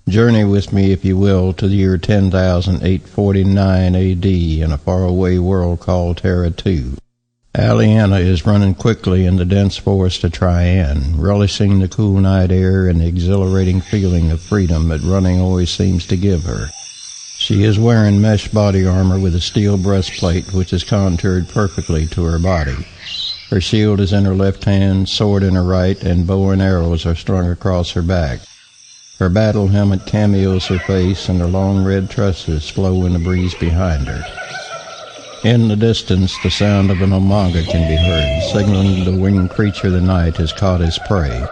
Journey with me, if you will, to the year 10,849 A.D. in a faraway world called Terratoo. Alyanna is running quickly in the dense forest of Trian, relishing the cool night air and the exhilarating feeling of freedom that running always seems to give her. She is wearing mesh body armor with a steel breastplate which is contoured perfectly to her body. Her shield is in her left hand, sword in her right, and bow and arrows are strung across her back. Her battle helmet cameos her face, and her long red tresses flow in the breeze behind her. In the distance, the sound of an omega can be heard, signaling the winged creature of the night has caught his prey.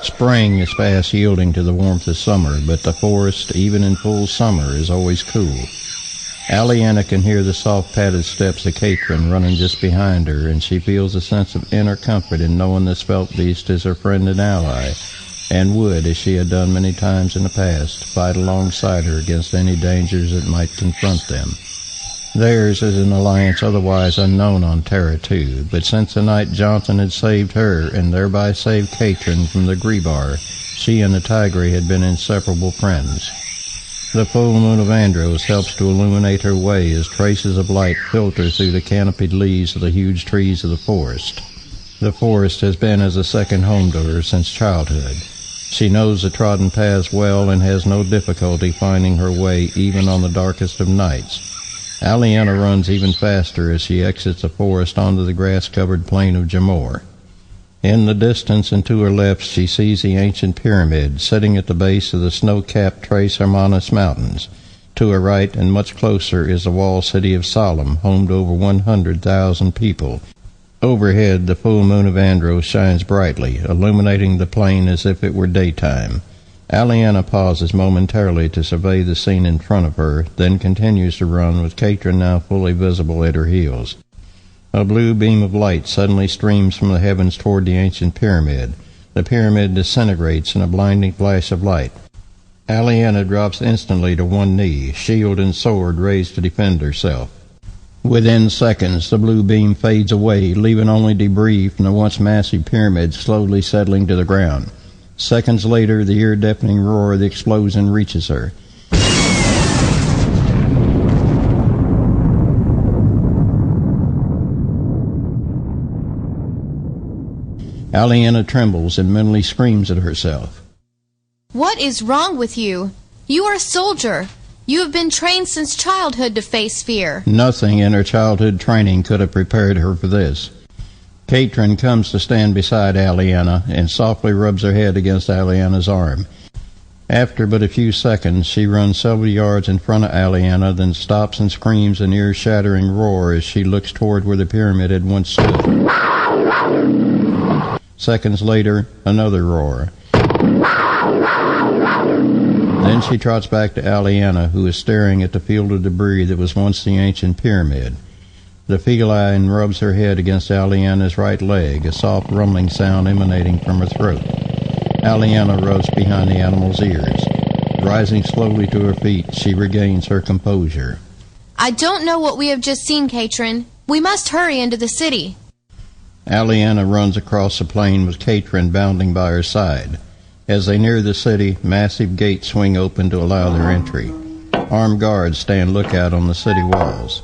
Spring is fast yielding to the warmth of summer, but the forest, even in full summer, is always cool. Alyanna can hear the soft padded steps of Katrin running just behind her, and she feels a sense of inner comfort in knowing this felt beast is her friend and ally, and would, as she had done many times in the past, fight alongside her against any dangers that might confront them. Theirs is an alliance otherwise unknown on Terratoo, but since the night Johnson had saved her and thereby saved Katrin from the Greebar, she and the Tigre had been inseparable friends. The full moon of Andros helps to illuminate her way as traces of light filter through the canopied leaves of the huge trees of the forest. The forest has been as a second home to her since childhood. She knows the trodden paths well and has no difficulty finding her way even on the darkest of nights. Alyanna runs even faster as she exits the forest onto the grass-covered plain of Jamor. In the distance and to her left she sees the ancient pyramid sitting at the base of the snow-capped Tres Hermanas Mountains. To her right and much closer is the walled city of Solemn, home to over 100,000 people. Overhead, the full moon of Andros shines brightly, illuminating the plain as if it were daytime. Alyanna pauses momentarily to survey the scene in front of her, then continues to run with Katrin now fully visible at her heels. A blue beam of light suddenly streams from the heavens toward the ancient pyramid. The pyramid disintegrates in a blinding flash of light. Alyanna drops instantly to one knee, shield and sword raised to defend herself. Within seconds, the blue beam fades away, leaving only debris from the once massive pyramid slowly settling to the ground. Seconds later, the ear-deafening roar of the explosion reaches her. Alyanna trembles and mentally screams at herself. What is wrong with you? You are a soldier. You have been trained since childhood to face fear. Nothing in her childhood training could have prepared her for this. Katrin comes to stand beside Alyanna and softly rubs her head against Alyanna's arm. After but a few seconds, she runs several yards in front of Alyanna, then stops and screams an ear-shattering roar as she looks toward where the pyramid had once stood. Seconds later, another roar. Then she trots back to Alyanna, who is staring at the field of debris that was once the ancient pyramid. The feline rubs her head against Alyanna's right leg, a soft rumbling sound emanating from her throat. Alyanna rubs behind the animal's ears. Rising slowly to her feet, she regains her composure. I don't know what we have just seen, Katrin. We must hurry into the city. Alyanna runs across the plain with Katrin bounding by her side. As they near the city, massive gates swing open to allow their entry. Armed guards stand lookout on the city walls.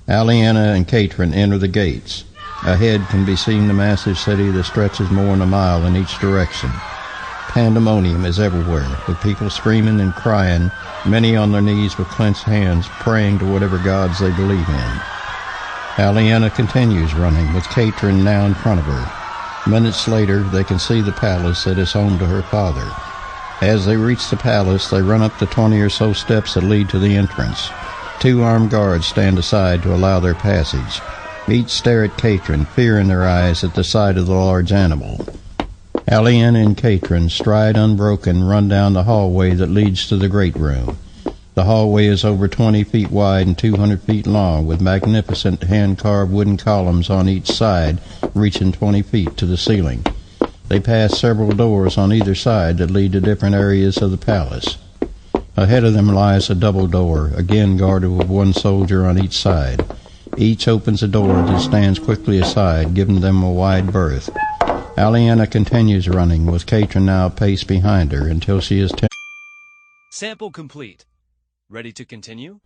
Alyanna and Katrin enter the gates. Ahead can be seen the massive city that stretches more than a mile in each direction. Pandemonium is everywhere, with people screaming and crying, many on their knees with clenched hands, praying to whatever gods they believe in. Alyanna continues running, with Katrin now in front of her. Minutes later, they can see the palace that is home to her father. As they reach the palace, they run up the 20 or so steps that lead to the entrance. 2 armed guards stand aside to allow their passage. Each stare at Katrin, fear in their eyes at the sight of the large animal. Alyanna and Katrin, stride unbroken, run down the hallway that leads to the great room. The hallway is over 20 feet wide and 200 feet long, with magnificent hand-carved wooden columns on each side, reaching 20 feet to the ceiling. They pass several doors on either side that lead to different areas of the palace. Ahead of them lies a double door, again guarded with 1 soldier on each side. Each opens a door that stands quickly aside, giving them a wide berth. Alyanna continues running, with Katrin now a pace behind her, until she is Sample complete. Ready to continue?